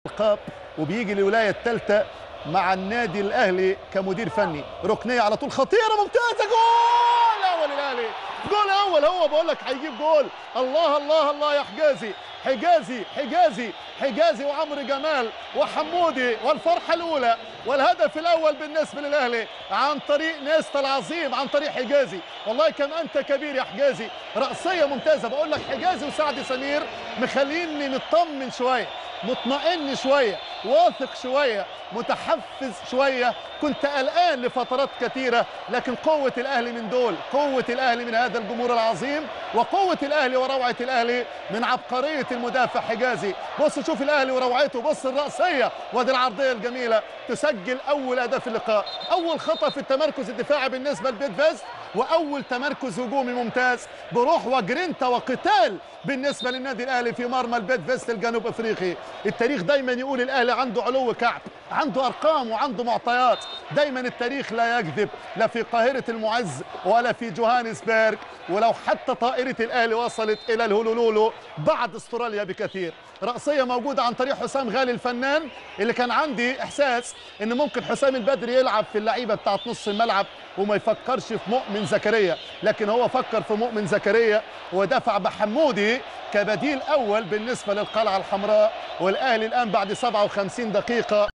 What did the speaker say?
القاب وبيجي الولايه الثالثه مع النادي الاهلي كمدير فني. ركنيه على طول خطيره ممتازه، جول اول الاهلي، جول اول. هو بقول لك هيجيب جول. الله الله الله يا حجازي، حجازي وعمرو جمال وحمودي، والفرحه الاولى والهدف الاول بالنسبه للاهلي عن طريق نيستا العظيم، عن طريق حجازي. والله كم انت كبير يا حجازي، رأسيه ممتازه. بقول لك حجازي وسعد سمير مخليني مطمن شويه، مطمئن شويه، واثق شويه، متحفز شويه. كنت قلقان لفترات كثيره، لكن قوه الاهلي من دول، قوه الاهلي من هذا الجمهور العظيم، وقوه الاهلي وروعه الاهلي من عبقريه المدافع حجازي. بص شوف الاهلي وروعته، بص الرأسيه وادي العرضيه الجميله، تسجل اول اهداف اللقاء، اول خطا في التمركز الدفاعي بالنسبه لبيدفست، واول تمركز هجومي ممتاز بروح وجرينتا وقتال بالنسبه للنادي الاهلي في مرمى البيدفست الجنوب افريقي. التاريخ دايما يقول الاهلي عنده علو كعب، عنده ارقام وعنده معطيات. دايما التاريخ لا يكذب، لا في قاهره المعز ولا في جوهانسبرغ. ولو حتى طائره الاهلي وصلت الى الهولولولو بعد استراليا بكثير. رأسيه موجوده عن طريق حسام غالي الفنان، اللي كان عندي احساس ان ممكن حسام البدري يلعب في اللعيبه بتاعت نص الملعب وما يفكرش في مؤمن زكريا، لكن هو فكر في مؤمن زكريا ودفع بحمودي كبديل اول بالنسبه للقلعه الحمراء. والاهلي الان بعد 57 دقيقه